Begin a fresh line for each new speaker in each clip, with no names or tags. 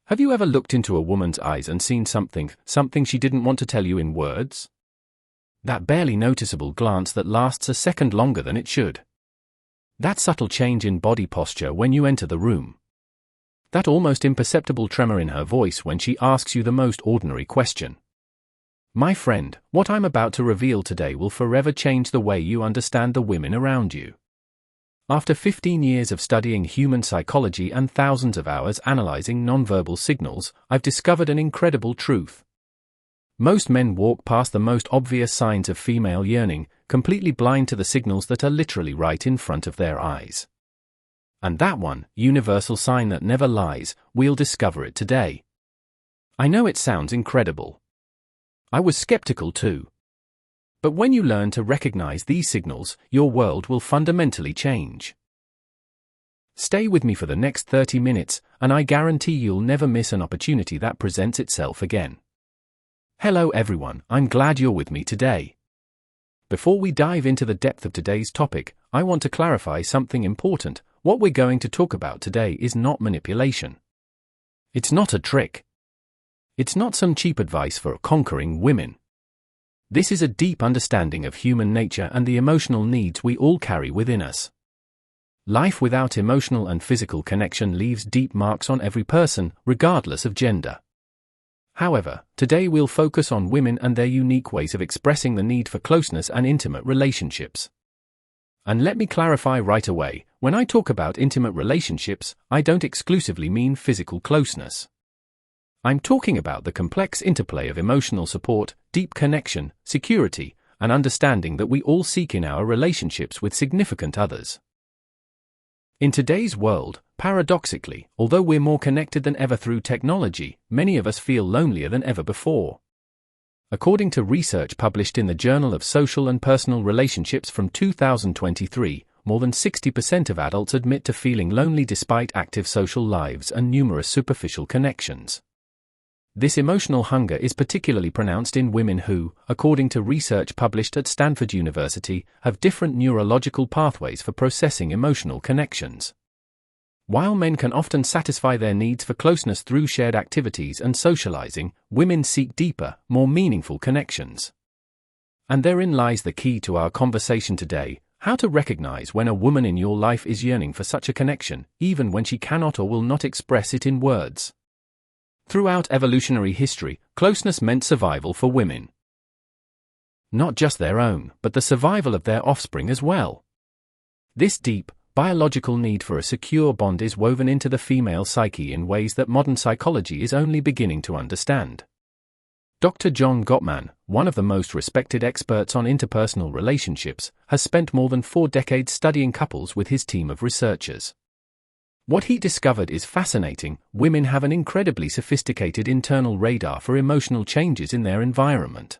Have you ever looked into a woman's eyes and seen something she didn't want to tell you in words? That barely noticeable glance that lasts a second longer than it should. That subtle change in body posture when you enter the room. That almost imperceptible tremor in her voice when she asks you the most ordinary question. My friend, what I'm about to reveal today will forever change the way you understand the women around you. After 15 years of studying human psychology and thousands of hours analyzing nonverbal signals, I've discovered an incredible truth. Most men walk past the most obvious signs of female yearning, completely blind to the signals that are literally right in front of their eyes. And that one, universal sign that never lies, we'll discover it today. I know it sounds incredible. I was skeptical too. But when you learn to recognize these signals, your world will fundamentally change. Stay with me for the next 30 minutes, and I guarantee you'll never miss an opportunity that presents itself again. Hello everyone, I'm glad you're with me today. Before we dive into the depth of today's topic, I want to clarify something important. What we're going to talk about today is not manipulation. It's not a trick. It's not some cheap advice for conquering women. This is a deep understanding of human nature and the emotional needs we all carry within us. Life without emotional and physical connection leaves deep marks on every person, regardless of gender. However, today we'll focus on women and their unique ways of expressing the need for closeness and intimate relationships. And let me clarify right away, when I talk about intimate relationships, I don't exclusively mean physical closeness. I'm talking about the complex interplay of emotional support, deep connection, security, and understanding that we all seek in our relationships with significant others. In today's world, paradoxically, although we're more connected than ever through technology, many of us feel lonelier than ever before. According to research published in the Journal of Social and Personal Relationships from 2023, more than 60% of adults admit to feeling lonely despite active social lives and numerous superficial connections. This emotional hunger is particularly pronounced in women who, according to research published at Stanford University, have different neurological pathways for processing emotional connections. While men can often satisfy their needs for closeness through shared activities and socializing, women seek deeper, more meaningful connections. And therein lies the key to our conversation today: how to recognize when a woman in your life is yearning for such a connection, even when she cannot or will not express it in words. Throughout evolutionary history, closeness meant survival for women. Not just their own, but the survival of their offspring as well. This deep, biological need for a secure bond is woven into the female psyche in ways that modern psychology is only beginning to understand. Dr. John Gottman, one of the most respected experts on interpersonal relationships, has spent more than 4 decades studying couples with his team of researchers. What he discovered is fascinating. Women have an incredibly sophisticated internal radar for emotional changes in their environment.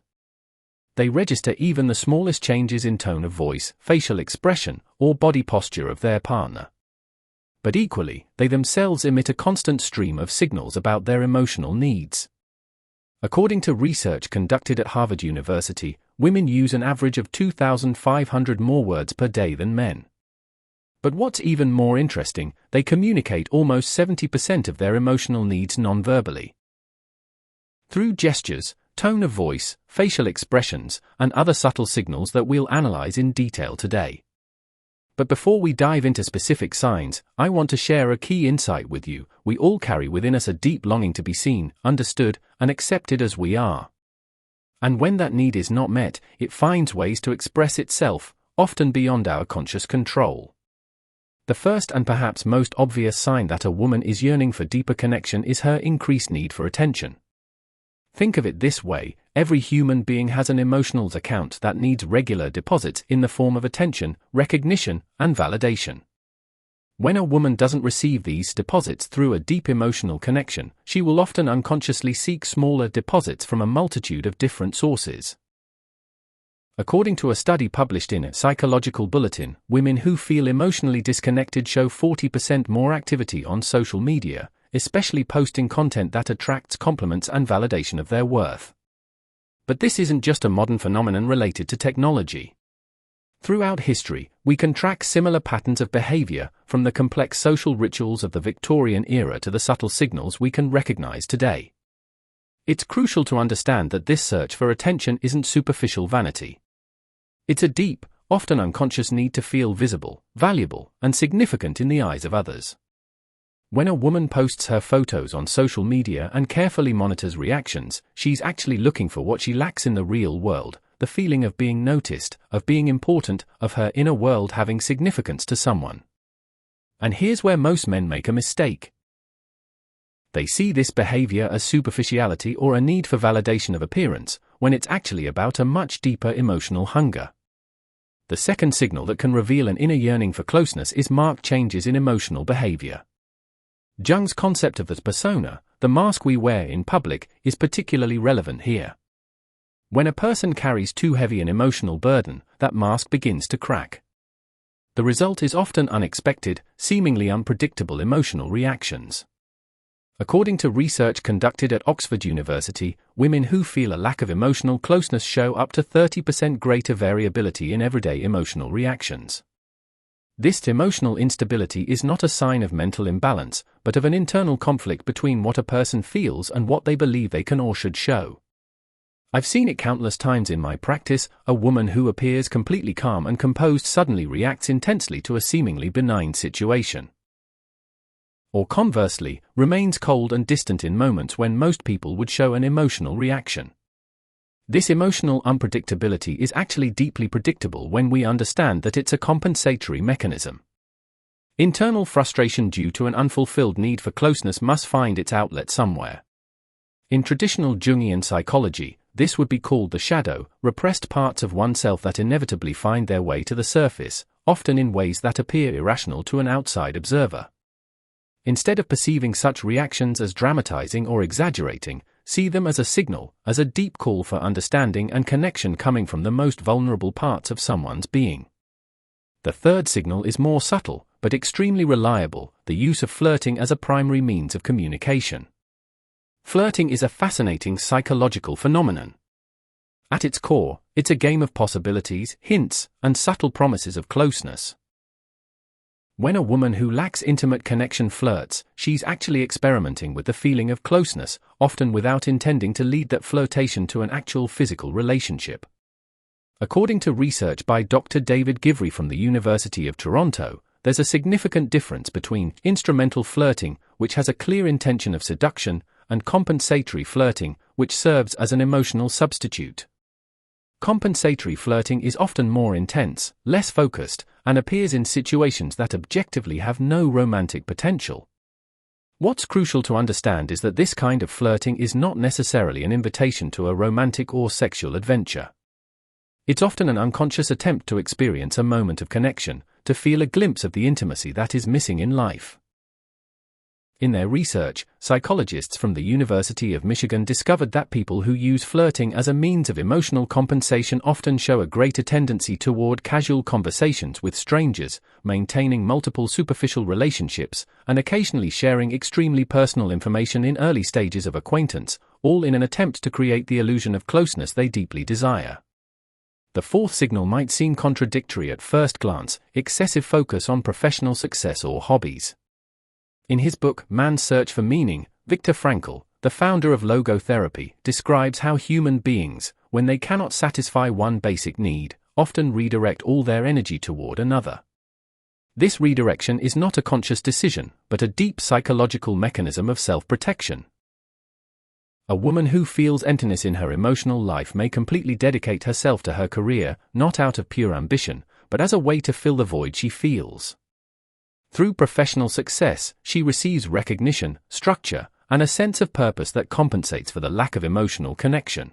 They register even the smallest changes in tone of voice, facial expression, or body posture of their partner. But equally, they themselves emit a constant stream of signals about their emotional needs. According to research conducted at Harvard University, women use an average of 2,500 more words per day than men. But what's even more interesting, they communicate almost 70% of their emotional needs non-verbally. Through gestures, tone of voice, facial expressions, and other subtle signals that we'll analyze in detail today. But before we dive into specific signs, I want to share a key insight with you. We all carry within us a deep longing to be seen, understood, and accepted as we are. And when that need is not met, it finds ways to express itself, often beyond our conscious control. The first and perhaps most obvious sign that a woman is yearning for deeper connection is her increased need for attention. Think of it this way: every human being has an emotional account that needs regular deposits in the form of attention, recognition, and validation. When a woman doesn't receive these deposits through a deep emotional connection, she will often unconsciously seek smaller deposits from a multitude of different sources. According to a study published in a Psychological Bulletin, women who feel emotionally disconnected show 40% more activity on social media, especially posting content that attracts compliments and validation of their worth. But this isn't just a modern phenomenon related to technology. Throughout history, we can track similar patterns of behavior, from the complex social rituals of the Victorian era to the subtle signals we can recognize today. It's crucial to understand that this search for attention isn't superficial vanity. It's a deep, often unconscious need to feel visible, valuable, and significant in the eyes of others. When a woman posts her photos on social media and carefully monitors reactions, she's actually looking for what she lacks in the real world: the feeling of being noticed, of being important, of her inner world having significance to someone. And here's where most men make a mistake. They see this behavior as superficiality or a need for validation of appearance, when it's actually about a much deeper emotional hunger. The second signal that can reveal an inner yearning for closeness is marked changes in emotional behavior. Jung's concept of the persona, the mask we wear in public, is particularly relevant here. When a person carries too heavy an emotional burden, that mask begins to crack. The result is often unexpected, seemingly unpredictable emotional reactions. According to research conducted at Oxford University, women who feel a lack of emotional closeness show up to 30% greater variability in everyday emotional reactions. This emotional instability is not a sign of mental imbalance, but of an internal conflict between what a person feels and what they believe they can or should show. I've seen it countless times in my practice: a woman who appears completely calm and composed suddenly reacts intensely to a seemingly benign situation. Or conversely, remains cold and distant in moments when most people would show an emotional reaction. This emotional unpredictability is actually deeply predictable when we understand that it's a compensatory mechanism. Internal frustration due to an unfulfilled need for closeness must find its outlet somewhere. In traditional Jungian psychology, this would be called the shadow, repressed parts of oneself that inevitably find their way to the surface, often in ways that appear irrational to an outside observer. Instead of perceiving such reactions as dramatizing or exaggerating, see them as a signal, as a deep call for understanding and connection coming from the most vulnerable parts of someone's being. The third signal is more subtle, but extremely reliable: the use of flirting as a primary means of communication. Flirting is a fascinating psychological phenomenon. At its core, it's a game of possibilities, hints, and subtle promises of closeness. When a woman who lacks intimate connection flirts, she's actually experimenting with the feeling of closeness, often without intending to lead that flirtation to an actual physical relationship. According to research by Dr. David Givry from the University of Toronto, there's a significant difference between instrumental flirting, which has a clear intention of seduction, and compensatory flirting, which serves as an emotional substitute. Compensatory flirting is often more intense, less focused, and appears in situations that objectively have no romantic potential. What's crucial to understand is that this kind of flirting is not necessarily an invitation to a romantic or sexual adventure. It's often an unconscious attempt to experience a moment of connection, to feel a glimpse of the intimacy that is missing in life. In their research, psychologists from the University of Michigan discovered that people who use flirting as a means of emotional compensation often show a greater tendency toward casual conversations with strangers, maintaining multiple superficial relationships, and occasionally sharing extremely personal information in early stages of acquaintance, all in an attempt to create the illusion of closeness they deeply desire. The fourth signal might seem contradictory at first glance: excessive focus on professional success or hobbies. In his book, Man's Search for Meaning, Viktor Frankl, the founder of logotherapy, describes how human beings, when they cannot satisfy one basic need, often redirect all their energy toward another. This redirection is not a conscious decision, but a deep psychological mechanism of self-protection. A woman who feels emptiness in her emotional life may completely dedicate herself to her career, not out of pure ambition, but as a way to fill the void she feels. Through professional success, she receives recognition, structure, and a sense of purpose that compensates for the lack of emotional connection.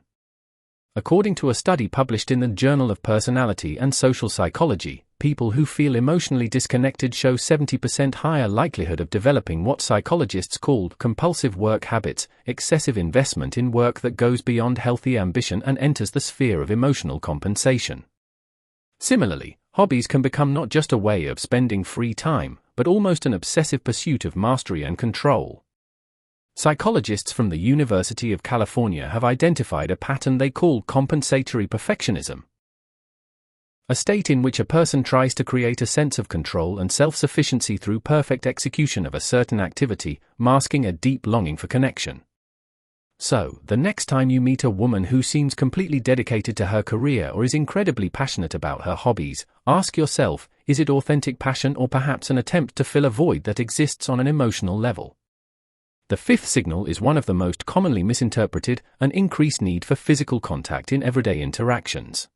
According to a study published in the Journal of Personality and Social Psychology, people who feel emotionally disconnected show 70% higher likelihood of developing what psychologists call compulsive work habits, excessive investment in work that goes beyond healthy ambition and enters the sphere of emotional compensation. Similarly, hobbies can become not just a way of spending free time, but almost an obsessive pursuit of mastery and control. Psychologists from the University of California have identified a pattern they call compensatory perfectionism. A state in which a person tries to create a sense of control and self-sufficiency through perfect execution of a certain activity, masking a deep longing for connection. So, the next time you meet a woman who seems completely dedicated to her career or is incredibly passionate about her hobbies, ask yourself, is it authentic passion or perhaps an attempt to fill a void that exists on an emotional level? The fifth signal is one of the most commonly misinterpreted: an increased need for physical contact in everyday interactions.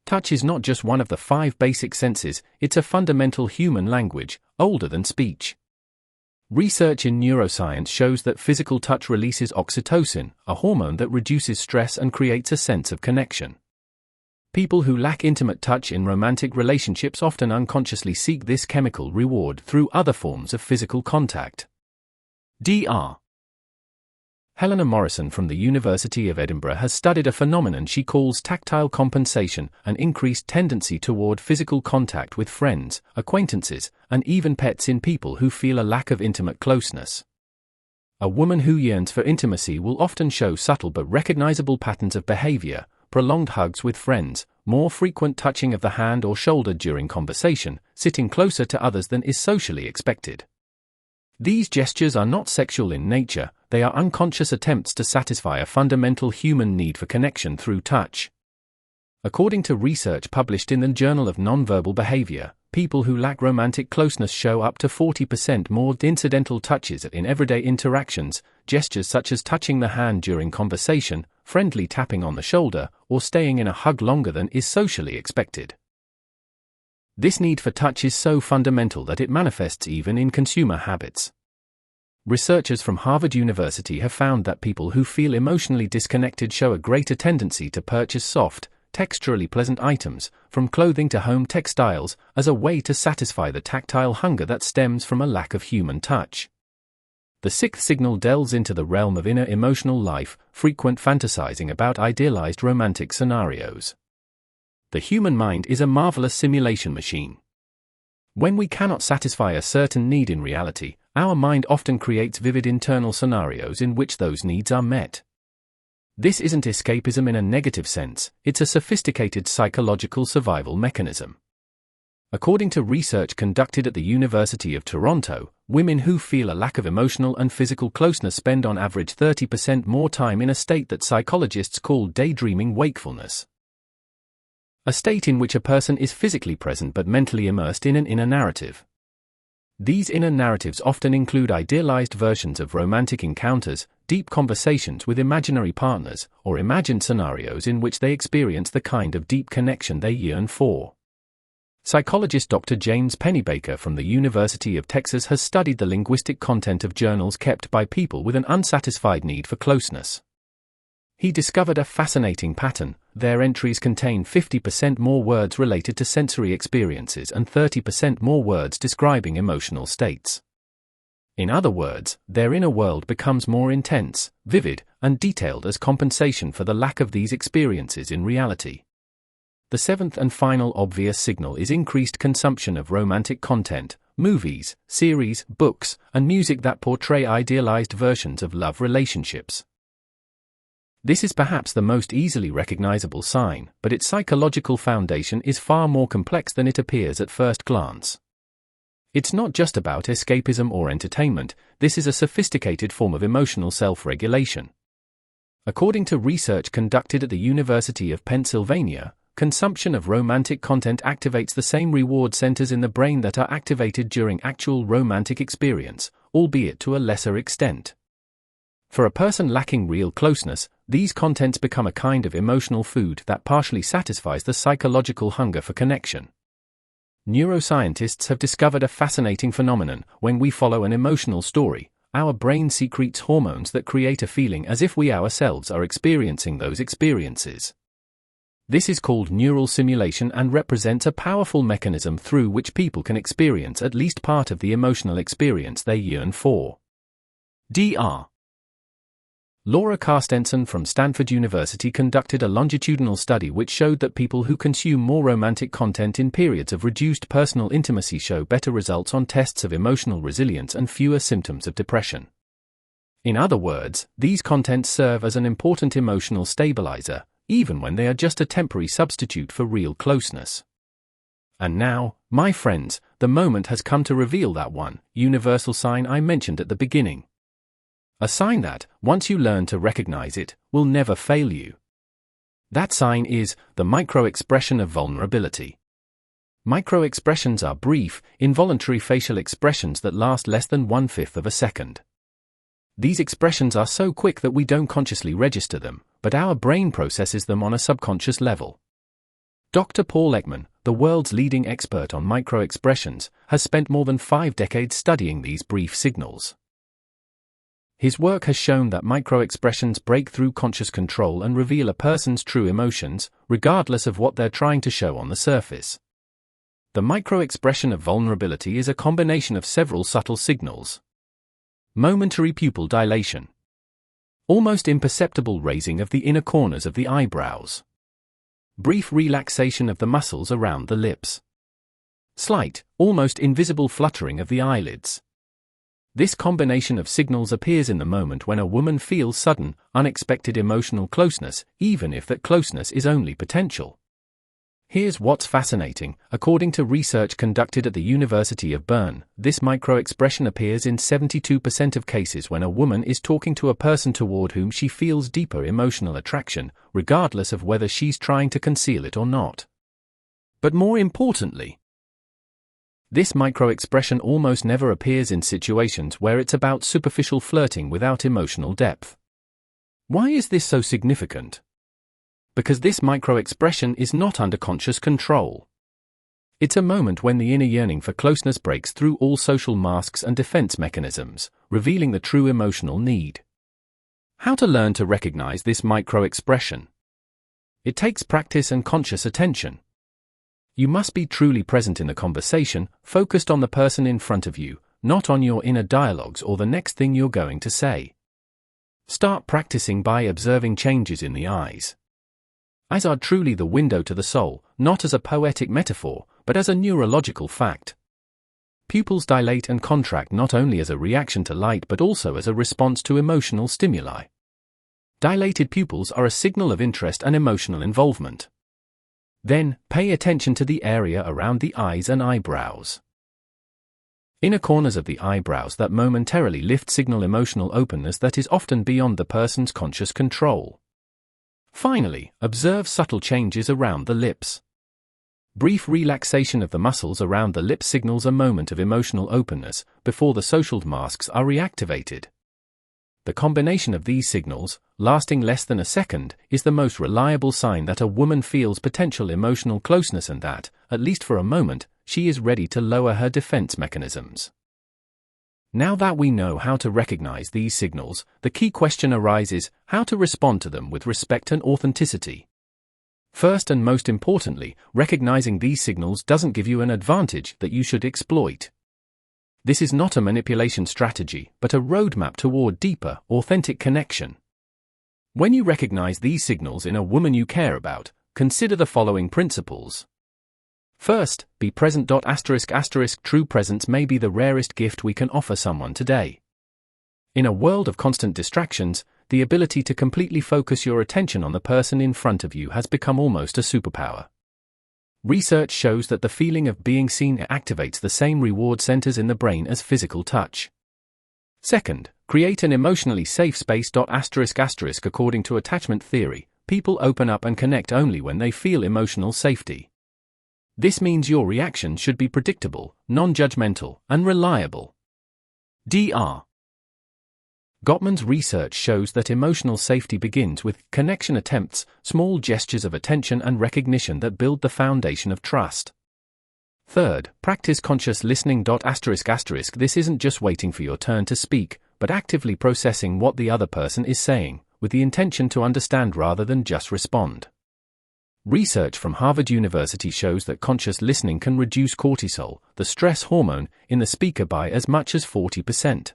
Touch is not just one of the 5 basic senses, it's a fundamental human language, older than speech. Research in neuroscience shows that physical touch releases oxytocin, a hormone that reduces stress and creates a sense of connection. People who lack intimate touch in romantic relationships often unconsciously seek this chemical reward through other forms of physical contact. Dr. Helena Morrison from the University of Edinburgh has studied a phenomenon she calls tactile compensation, an increased tendency toward physical contact with friends, acquaintances, and even pets in people who feel a lack of intimate closeness. A woman who yearns for intimacy will often show subtle but recognizable patterns of behavior: prolonged hugs with friends, more frequent touching of the hand or shoulder during conversation, sitting closer to others than is socially expected. These gestures are not sexual in nature, they are unconscious attempts to satisfy a fundamental human need for connection through touch. According to research published in the Journal of Nonverbal Behavior, people who lack romantic closeness show up to 40% more incidental touches in everyday interactions, gestures such as touching the hand during conversation, friendly tapping on the shoulder, or staying in a hug longer than is socially expected. This need for touch is so fundamental that it manifests even in consumer habits. Researchers from Harvard University have found that people who feel emotionally disconnected show a greater tendency to purchase soft, texturally pleasant items, from clothing to home textiles, as a way to satisfy the tactile hunger that stems from a lack of human touch. The sixth signal delves into the realm of inner emotional life, frequent fantasizing about idealized romantic scenarios. The human mind is a marvelous simulation machine. When we cannot satisfy a certain need in reality, our mind often creates vivid internal scenarios in which those needs are met. This isn't escapism in a negative sense, it's a sophisticated psychological survival mechanism. According to research conducted at the University of Toronto, women who feel a lack of emotional and physical closeness spend on average 30% more time in a state that psychologists call daydreaming wakefulness. A state in which a person is physically present but mentally immersed in an inner narrative. These inner narratives often include idealized versions of romantic encounters, deep conversations with imaginary partners, or imagined scenarios in which they experience the kind of deep connection they yearn for. Psychologist Dr. James Pennybaker from the University of Texas has studied the linguistic content of journals kept by people with an unsatisfied need for closeness. He discovered a fascinating pattern: their entries contain 50% more words related to sensory experiences and 30% more words describing emotional states. In other words, their inner world becomes more intense, vivid, and detailed as compensation for the lack of these experiences in reality. The seventh and final obvious signal is increased consumption of romantic content, movies, series, books, and music that portray idealized versions of love relationships. This is perhaps the most easily recognizable sign, but its psychological foundation is far more complex than it appears at first glance. It's not just about escapism or entertainment, this is a sophisticated form of emotional self-regulation. According to research conducted at the University of Pennsylvania, consumption of romantic content activates the same reward centers in the brain that are activated during actual romantic experience, albeit to a lesser extent. For a person lacking real closeness, these contents become a kind of emotional food that partially satisfies the psychological hunger for connection. Neuroscientists have discovered a fascinating phenomenon: when we follow an emotional story, our brain secretes hormones that create a feeling as if we ourselves are experiencing those experiences. This is called neural simulation and represents a powerful mechanism through which people can experience at least part of the emotional experience they yearn for. Dr. Laura Carstensen from Stanford University conducted a longitudinal study which showed that people who consume more romantic content in periods of reduced personal intimacy show better results on tests of emotional resilience and fewer symptoms of depression. In other words, these contents serve as an important emotional stabilizer, even when they are just a temporary substitute for real closeness. And now, my friends, the moment has come to reveal that one universal sign I mentioned at the beginning. A sign that, once you learn to recognize it, will never fail you. That sign is the micro-expression of vulnerability. Micro-expressions are brief, involuntary facial expressions that last less than 1/5 of a second. These expressions are so quick that we don't consciously register them, but our brain processes them on a subconscious level. Dr. Paul Ekman, the world's leading expert on micro-expressions, has spent more than 5 decades studying these brief signals. His work has shown that micro-expressions break through conscious control and reveal a person's true emotions, regardless of what they're trying to show on the surface. The micro-expression of vulnerability is a combination of several subtle signals. Momentary pupil dilation. Almost imperceptible raising of the inner corners of the eyebrows. Brief relaxation of the muscles around the lips. Slight, almost invisible fluttering of the eyelids. This combination of signals appears in the moment when a woman feels sudden, unexpected emotional closeness, even if that closeness is only potential. Here's what's fascinating. According to research conducted at the University of Bern, this micro-expression appears in 72% of cases when a woman is talking to a person toward whom she feels deeper emotional attraction, regardless of whether she's trying to conceal it or not. But more importantly, this micro-expression almost never appears in situations where it's about superficial flirting without emotional depth. Why is this so significant? Because this micro-expression is not under conscious control. It's a moment when the inner yearning for closeness breaks through all social masks and defense mechanisms, revealing the true emotional need. How to learn to recognize this micro-expression? It takes practice and conscious attention. You must be truly present in the conversation, focused on the person in front of you, not on your inner dialogues or the next thing you're going to say. Start practicing by observing changes in the eyes. Eyes are truly the window to the soul, not as a poetic metaphor, but as a neurological fact. Pupils dilate and contract not only as a reaction to light but also as a response to emotional stimuli. Dilated pupils are a signal of interest and emotional involvement. Then, pay attention to the area around the eyes and eyebrows. Inner corners of the eyebrows that momentarily lift signal emotional openness that is often beyond the person's conscious control. Finally, observe subtle changes around the lips. Brief relaxation of the muscles around the lips signals a moment of emotional openness before the social masks are reactivated. The combination of these signals, lasting less than a second, is the most reliable sign that a woman feels potential emotional closeness and that, at least for a moment, she is ready to lower her defense mechanisms. Now that we know how to recognize these signals, the key question arises: how to respond to them with respect and authenticity. First and most importantly, recognizing these signals doesn't give you an advantage that you should exploit. This is not a manipulation strategy, but a roadmap toward deeper, authentic connection. When you recognize these signals in a woman you care about, consider the following principles. First, be present. True presence may be the rarest gift we can offer someone today. In a world of constant distractions, the ability to completely focus your attention on the person in front of you has become almost a superpower. Research shows that the feeling of being seen activates the same reward centers in the brain as physical touch. Second, create an emotionally safe space. According to attachment theory, people open up and connect only when they feel emotional safety. This means your reaction should be predictable, non-judgmental, and reliable. Dr. Gottman's research shows that emotional safety begins with connection attempts, small gestures of attention and recognition that build the foundation of trust. Third, practice conscious listening. This isn't just waiting for your turn to speak, but actively processing what the other person is saying, with the intention to understand rather than just respond. Research from Harvard University shows that conscious listening can reduce cortisol, the stress hormone, in the speaker by as much as 40%.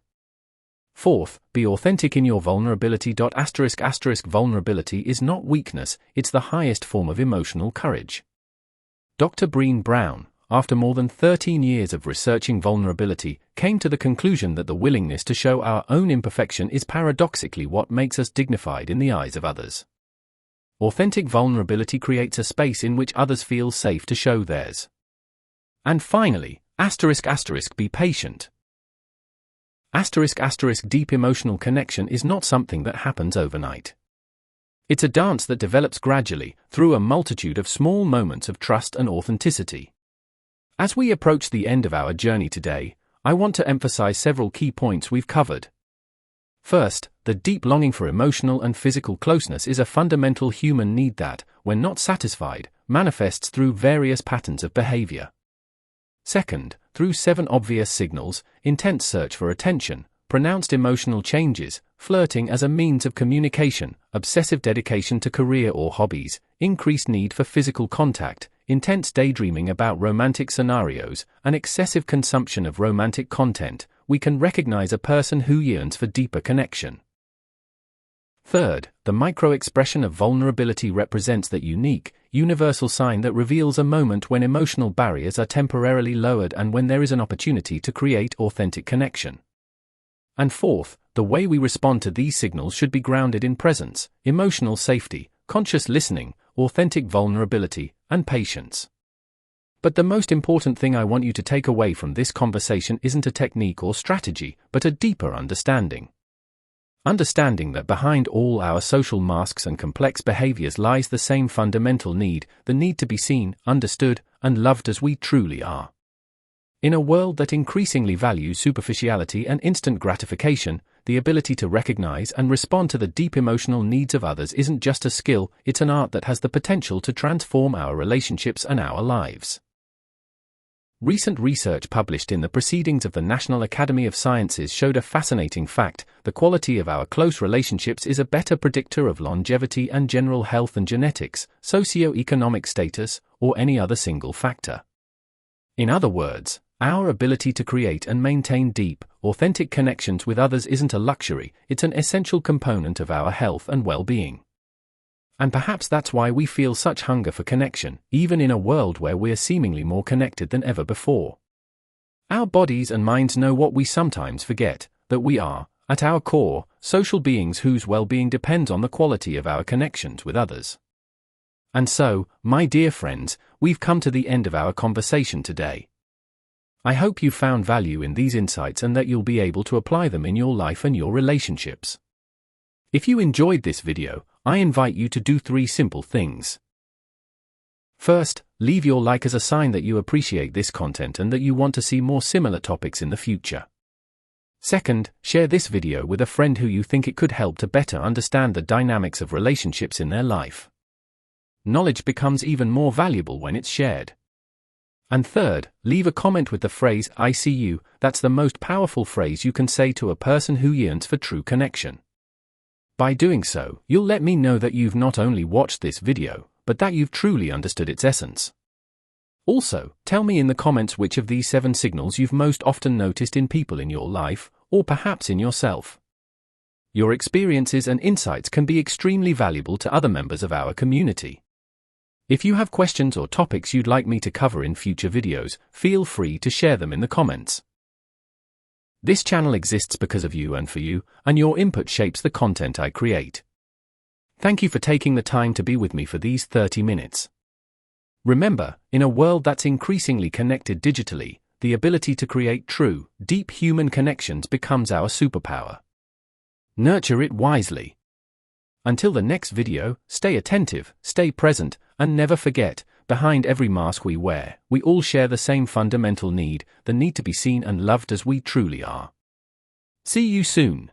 Fourth, be authentic in your vulnerability. Vulnerability is not weakness, it's the highest form of emotional courage. Dr. Brené Brown, after more than 13 years of researching vulnerability, came to the conclusion that the willingness to show our own imperfection is paradoxically what makes us dignified in the eyes of others. Authentic vulnerability creates a space in which others feel safe to show theirs. And finally, be patient. Deep emotional connection is not something that happens overnight. It's a dance that develops gradually, through a multitude of small moments of trust and authenticity. As we approach the end of our journey today, I want to emphasize several key points we've covered. First, the deep longing for emotional and physical closeness is a fundamental human need that, when not satisfied, manifests through various patterns of behavior. Second, through 7 obvious signals: intense search for attention, pronounced emotional changes, flirting as a means of communication, obsessive dedication to career or hobbies, increased need for physical contact, intense daydreaming about romantic scenarios, and excessive consumption of romantic content, we can recognize a person who yearns for deeper connection. Third, the micro-expression of vulnerability represents that unique, universal sign that reveals a moment when emotional barriers are temporarily lowered and when there is an opportunity to create authentic connection. And fourth, the way we respond to these signals should be grounded in presence, emotional safety, conscious listening, authentic vulnerability, and patience. But the most important thing I want you to take away from this conversation isn't a technique or strategy, but a deeper understanding. Understanding that behind all our social masks and complex behaviors lies the same fundamental need, the need to be seen, understood, and loved as we truly are. In a world that increasingly values superficiality and instant gratification, the ability to recognize and respond to the deep emotional needs of others isn't just a skill, it's an art that has the potential to transform our relationships and our lives. Recent research published in the Proceedings of the National Academy of Sciences showed a fascinating fact: the quality of our close relationships is a better predictor of longevity and general health than genetics, socio-economic status, or any other single factor. In other words, our ability to create and maintain deep, authentic connections with others isn't a luxury, it's an essential component of our health and well-being. And perhaps that's why we feel such hunger for connection, even in a world where we're seemingly more connected than ever before. Our bodies and minds know what we sometimes forget, that we are, at our core, social beings whose well-being depends on the quality of our connections with others. And so, my dear friends, we've come to the end of our conversation today. I hope you found value in these insights and that you'll be able to apply them in your life and your relationships. If you enjoyed this video, I invite you to do 3 simple things. First, leave your like as a sign that you appreciate this content and that you want to see more similar topics in the future. Second, share this video with a friend who you think it could help to better understand the dynamics of relationships in their life. Knowledge becomes even more valuable when it's shared. And third, leave a comment with the phrase "I see you." That's the most powerful phrase you can say to a person who yearns for true connection. By doing so, you'll let me know that you've not only watched this video, but that you've truly understood its essence. Also, tell me in the comments which of these 7 signals you've most often noticed in people in your life, or perhaps in yourself. Your experiences and insights can be extremely valuable to other members of our community. If you have questions or topics you'd like me to cover in future videos, feel free to share them in the comments. This channel exists because of you and for you, and your input shapes the content I create. Thank you for taking the time to be with me for these 30 minutes. Remember, in a world that's increasingly connected digitally, the ability to create true, deep human connections becomes our superpower. Nurture it wisely. Until the next video, stay attentive, stay present, and never forget, behind every mask we wear, we all share the same fundamental need, the need to be seen and loved as we truly are. See you soon.